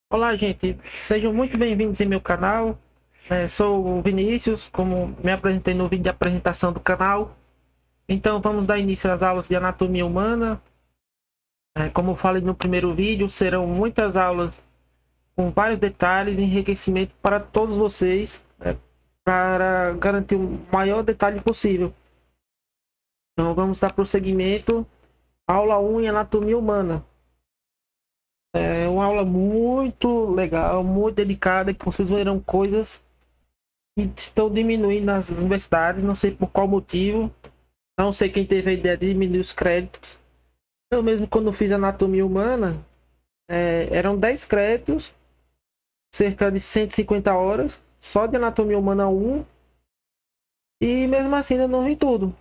Olá, gente. Sejam muito bem-vindos em meu canal. Sou o Vinícius, como me apresentei no vídeo de apresentação do canal. Então, vamos dar início às aulas de anatomia humana. Como eu falei no primeiro vídeo, serão muitas aulas com vários detalhes e enriquecimento para todos vocês, para garantir o maior detalhe possível. Então, vamos dar prosseguimento. Aula 1 em anatomia humana. É uma aula muito legal, muito delicada, que vocês verão coisas que estão diminuindo nas universidades, não sei por qual motivo, não sei quem teve a ideia de diminuir os créditos. Eu mesmo, quando fiz anatomia humana, eram 10 créditos, cerca de 150 horas, só de anatomia humana 1, e mesmo assim ainda não vi tudo.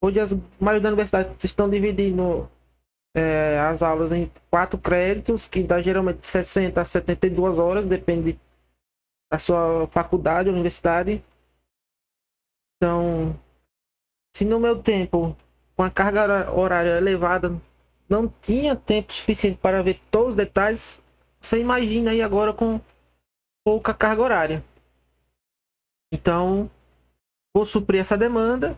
Hoje as maioria das universidades estão dividindo as aulas em 4 créditos, que dá geralmente 60 a 72 horas, depende da sua faculdade ou universidade. Então, se no meu tempo, com a carga horária elevada, não tinha tempo suficiente para ver todos os detalhes, você imagina aí agora com pouca carga horária. Então, vou suprir essa demanda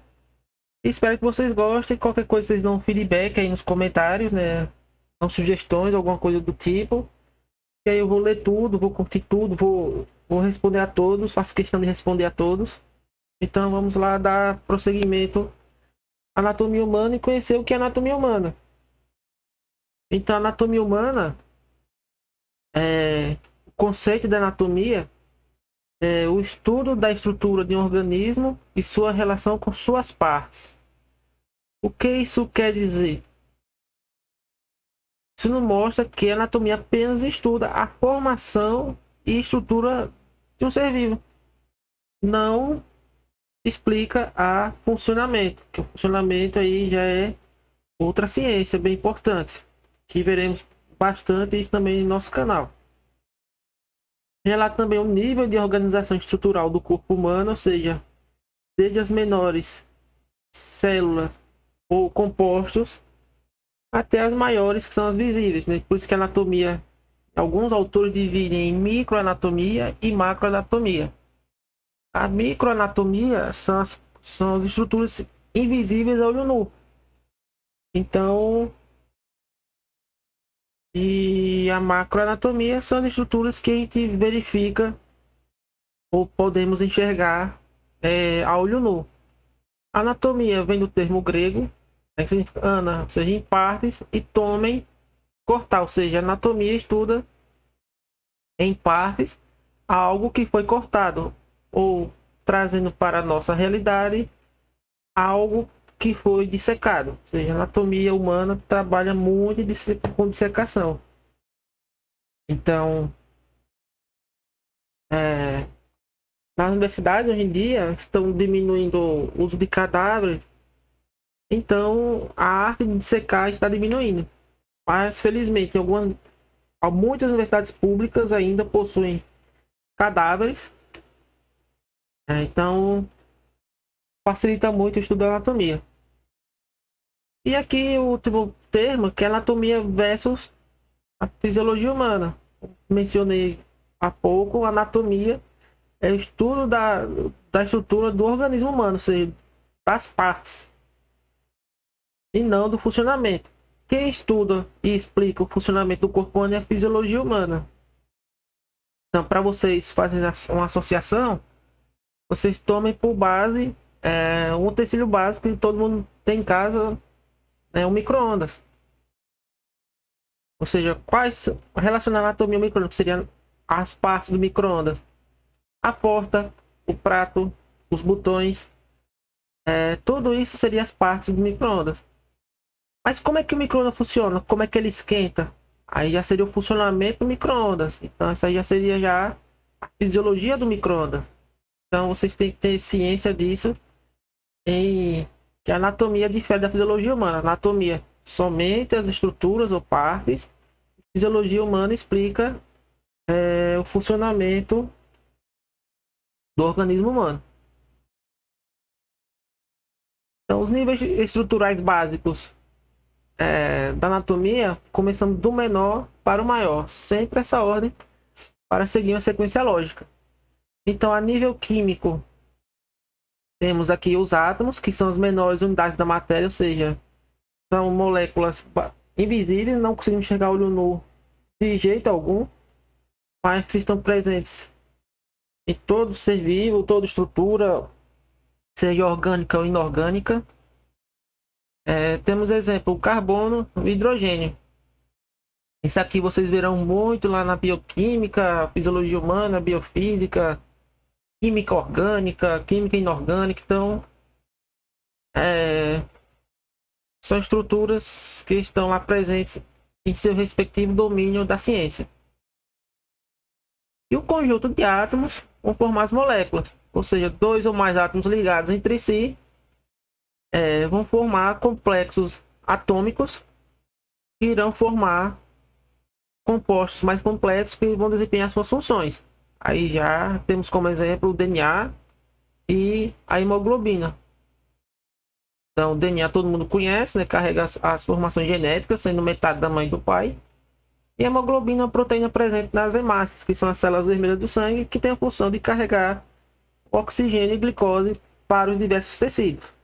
e espero que vocês gostem. Qualquer coisa, vocês dão um feedback aí nos comentários, né? Dão sugestões, alguma coisa do tipo. E aí eu vou ler tudo, vou curtir tudo, vou responder a todos, faço questão de responder a todos. Então, vamos lá dar prosseguimento à anatomia humana e conhecer o que é anatomia humana. Então, a anatomia humana, o conceito da anatomia é o estudo da estrutura de um organismo e sua relação com suas partes. O que isso quer dizer? Isso não mostra que a anatomia apenas estuda a formação e estrutura de um ser vivo. Não explica a funcionamento, que o funcionamento aí já é outra ciência bem importante, que veremos bastante isso também no nosso canal. Relata também o nível de organização estrutural do corpo humano, ou seja, desde as menores células ou compostos até as maiores, que são as visíveis, né? Por isso que a anatomia, alguns autores dividem em microanatomia e macroanatomia. A microanatomia são as estruturas invisíveis a olho nu. Então, e a macroanatomia são as estruturas que a gente verifica ou podemos enxergar a olho nu. Anatomia vem do termo grego, né, que significa ana, ou seja, em partes, e tomem, cortar, ou seja, anatomia estuda em partes algo que foi cortado, ou trazendo para a nossa realidade algo que foi dissecado. Ou seja, a anatomia humana trabalha muito com dissecação. Então, é, nas universidades hoje em dia estão diminuindo o uso de cadáveres, então a arte de dissecar está diminuindo. Mas felizmente, muitas universidades públicas ainda possuem cadáveres, então facilita muito o estudo da anatomia. E aqui o último termo, que é anatomia versus a fisiologia humana. Mencionei há pouco, anatomia é o estudo da estrutura do organismo humano, ou seja, das partes, e não do funcionamento. Quem estuda e explica o funcionamento do corpo humano é a fisiologia humana. Então, para vocês fazerem uma associação, vocês tomem por base um utensílio básico que todo mundo tem em casa, um micro-ondas. Ou seja, quais relacionar a anatomia ao micro-ondas, que seriam as partes do micro-ondas? A porta, o prato, os botões, tudo isso seria as partes do micro-ondas. Mas como é que o micro-ondas funciona? Como é que ele esquenta? Aí já seria o funcionamento do micro-ondas. Então, essa aí já seria já a fisiologia do micro-ondas. Então, vocês têm que ter ciência disso, em que a anatomia difere da fisiologia humana. A anatomia somente as estruturas ou partes. A fisiologia humana explica o funcionamento do organismo humano. Então, os níveis estruturais básicos. da anatomia, começamos do menor para o maior, sempre essa ordem para seguir uma sequência lógica. Então, a nível químico, temos aqui os átomos, que são as menores unidades da matéria, ou seja, são moléculas invisíveis, não conseguimos enxergar olho nu de jeito algum, mas que estão presentes em todo ser vivo, toda estrutura, seja orgânica ou inorgânica. Temos exemplo, o carbono e o hidrogênio. Isso aqui vocês verão muito lá na bioquímica, fisiologia humana, biofísica, química orgânica, química inorgânica. Então, são estruturas que estão lá presentes em seu respectivo domínio da ciência. E o conjunto de átomos vão formar as moléculas, ou seja, dois ou mais átomos ligados entre si vão formar complexos atômicos que irão formar compostos mais complexos que vão desempenhar suas funções. Aí já temos como exemplo o DNA e a hemoglobina. Então, o DNA todo mundo conhece, né? Carrega as formações genéticas, sendo metade da mãe do pai. E a hemoglobina é uma proteína presente nas hemácias, que são as células vermelhas do sangue, que tem a função de carregar oxigênio e glicose para os diversos tecidos.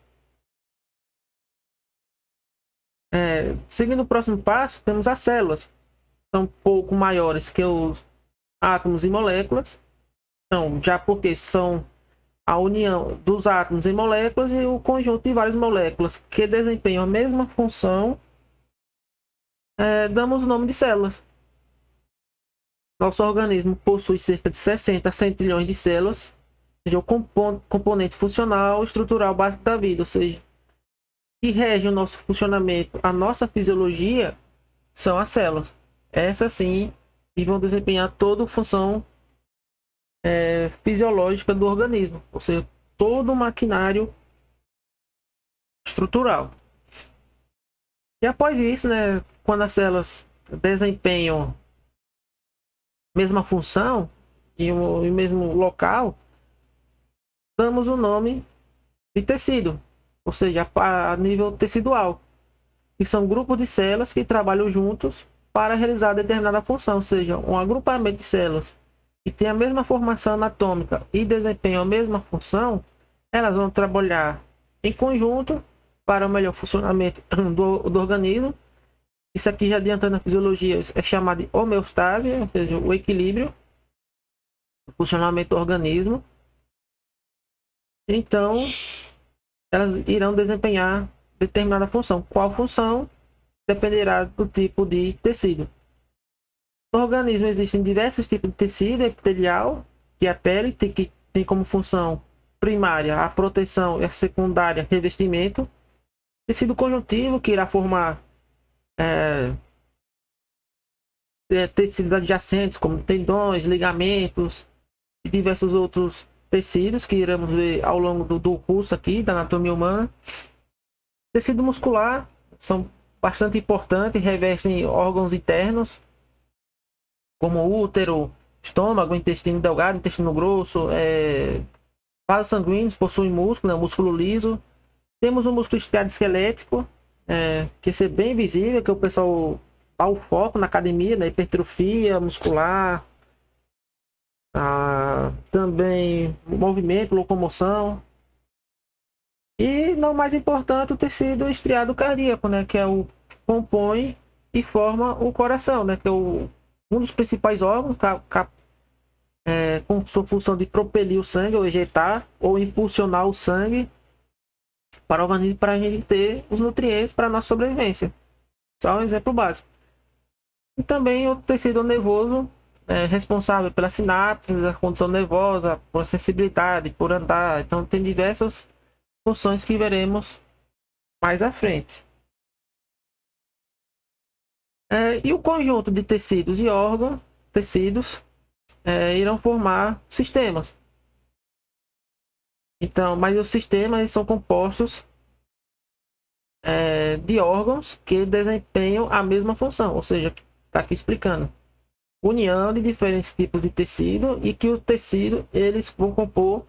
Seguindo o próximo passo, temos as células. São um pouco maiores que os átomos e moléculas. Então, já porque são a união dos átomos em moléculas e o conjunto de várias moléculas que desempenham a mesma função, damos o nome de células. Nosso organismo possui cerca de 60 a 100 trilhões de células, ou seja, o componente funcional estrutural básico da vida, ou seja, que rege o nosso funcionamento, a nossa fisiologia, são as células. Essas sim que vão desempenhar toda a função fisiológica do organismo, ou seja, todo o maquinário estrutural. E após isso, né, quando as células desempenham a mesma função e o mesmo local, damos o nome de tecido, ou seja, a nível tecidual, que são grupos de células que trabalham juntos para realizar determinada função, ou seja, um agrupamento de células que tem a mesma formação anatômica e desempenham a mesma função, elas vão trabalhar em conjunto para o melhor funcionamento do organismo. Isso aqui, já adiantando a fisiologia, é chamado de homeostase, ou seja, o equilíbrio, o funcionamento do organismo. Então, elas irão desempenhar determinada função. Qual função? Dependerá do tipo de tecido. No organismo existem diversos tipos de tecido epitelial, que é a pele, que tem como função primária a proteção e a secundária revestimento. Tecido conjuntivo, que irá formar tecidos adjacentes, como tendões, ligamentos e diversos outros tecidos que iremos ver ao longo do curso aqui da anatomia humana. Tecido muscular são bastante importantes, revestem órgãos internos, como útero, estômago, intestino delgado, intestino grosso. Vasos sanguíneos possuem músculo, né, músculo liso. Temos o músculo estriado esquelético, que é bem visível, que o pessoal dá o foco na academia, na hipertrofia muscular, também movimento, locomoção. E não mais importante, o tecido estriado cardíaco, né, que é o que compõe e forma o coração, né, que é um dos principais órgãos, com sua função de propelir o sangue, ou ejetar, ou impulsionar o sangue para o organismo, para a gente ter os nutrientes para a nossa sobrevivência. Só um exemplo básico. E também o tecido nervoso, responsável pela sinapse, a condição nervosa, por sensibilidade, por andar. Então tem diversas funções que veremos mais à frente. E o conjunto de tecidos e órgãos, irão formar sistemas. Então, mas os sistemas são compostos de órgãos que desempenham a mesma função, ou seja, está aqui explicando, união de diferentes tipos de tecido, e que o tecido eles vão compor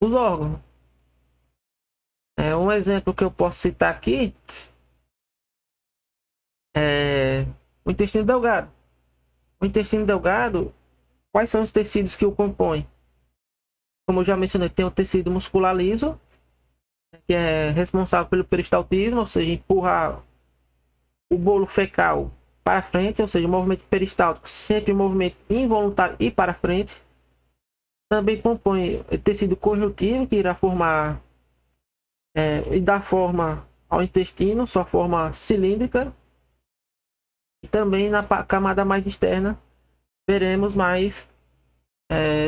os órgãos. Um exemplo que eu posso citar aqui é, o intestino delgado. O intestino delgado, quais são os tecidos que o compõem? Como eu já mencionei, tem o tecido muscular liso, que é responsável pelo peristaltismo, ou seja, empurrar o bolo fecal para frente, ou seja, o movimento peristáltico, sempre um movimento involuntário e para frente. Também compõe o tecido conjuntivo, que irá formar e dar forma ao intestino, sua forma cilíndrica. E também na camada mais externa, veremos mais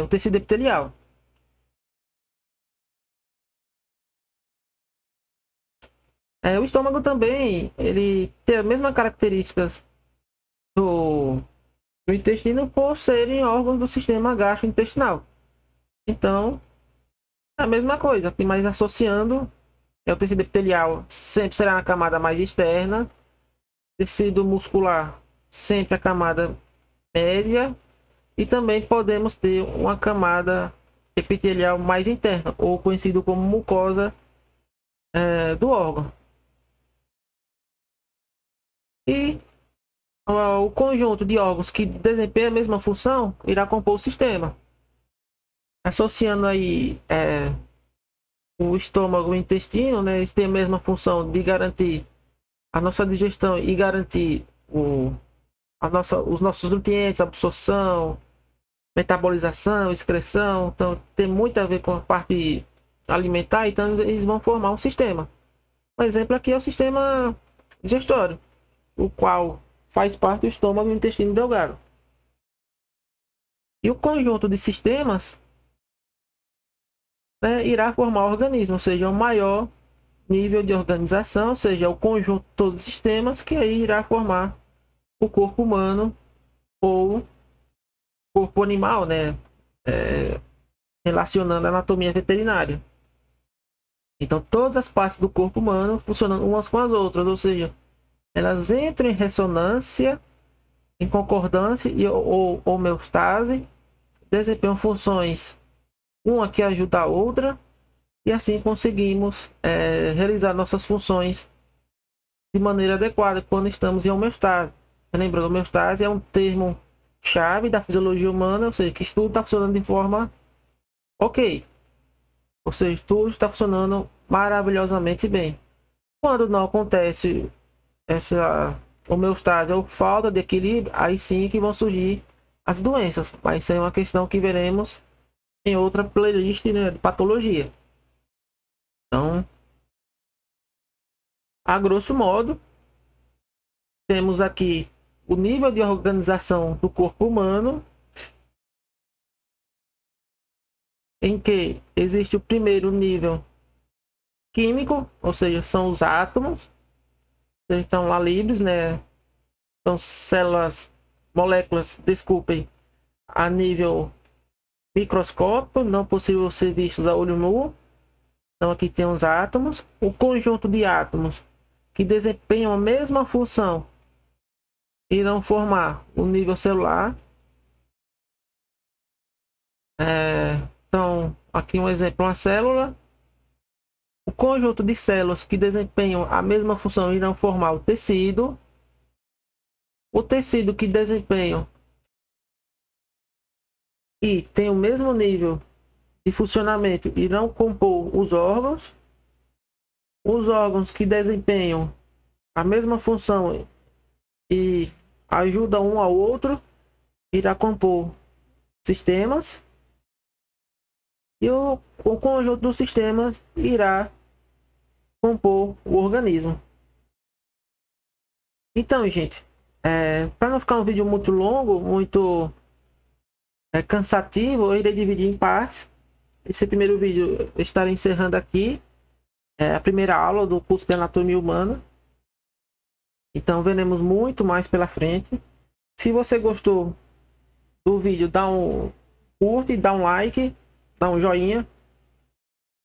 o tecido epitelial. O estômago também, ele tem as mesmas características do, do intestino por serem órgãos do sistema gastrointestinal. Então, é a mesma coisa, aqui mais associando, o tecido epitelial sempre será na camada mais externa, tecido muscular sempre a camada média, e também podemos ter uma camada epitelial mais interna, ou conhecido como mucosa do órgão. E o conjunto de órgãos que desempenham a mesma função irá compor o sistema. Associando aí o estômago e o intestino, né, eles têm a mesma função de garantir a nossa digestão e garantir os nossos nutrientes, absorção, metabolização, excreção. Então tem muito a ver com a parte alimentar, então eles vão formar um sistema. Um exemplo aqui é o sistema digestório, o qual faz parte do estômago e do intestino delgado. E o conjunto de sistemas, né, irá formar o organismo, ou seja, o maior nível de organização, ou seja, o conjunto de todos os sistemas que aí irá formar o corpo humano ou corpo animal, né, relacionando a anatomia veterinária. Então, todas as partes do corpo humano funcionando umas com as outras, ou seja, elas entram em ressonância, em concordância ou homeostase, desempenham funções uma que ajuda a outra, e assim conseguimos realizar nossas funções de maneira adequada quando estamos em homeostase. Lembrando, homeostase é um termo chave da fisiologia humana, ou seja, que tudo está funcionando de forma ok. Ou seja, tudo está funcionando maravilhosamente bem. Quando não acontece essa homeostase ou falta de equilíbrio, aí sim que vão surgir as doenças. Mas isso é uma questão que veremos em outra playlist, né, de patologia. Então, a grosso modo, temos aqui o nível de organização do corpo humano, em que existe o primeiro nível químico, ou seja, são os átomos, eles estão lá livres, né? São células, moléculas, desculpem, a nível microscópico, não possível ser vistos a olho nu. Então aqui tem os átomos, o conjunto de átomos que desempenham a mesma função irão formar o nível celular. Então, aqui um exemplo, uma célula. O conjunto de células que desempenham a mesma função irão formar o tecido. O tecido que desempenham e tem o mesmo nível de funcionamento irão compor os órgãos. Os órgãos que desempenham a mesma função e ajudam um ao outro irá compor sistemas. E o conjunto dos sistemas irá compor o organismo. Então, gente, para não ficar um vídeo muito longo, muito cansativo, eu irei dividir em partes. Esse primeiro vídeo eu estarei encerrando aqui. A primeira aula do curso de Anatomia Humana. Então, veremos muito mais pela frente. Se você gostou do vídeo, dá um curte, dá um like, dá um joinha.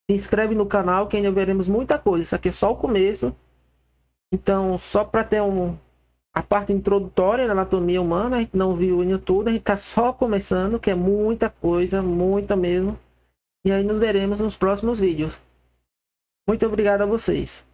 Se inscreve no canal que ainda veremos muita coisa. Isso aqui é só o começo. Então, só para ter a parte introdutória da anatomia humana, a gente não viu ainda tudo, a gente está só começando, que é muita coisa, muita mesmo. E aí nos veremos nos próximos vídeos. Muito obrigado a vocês.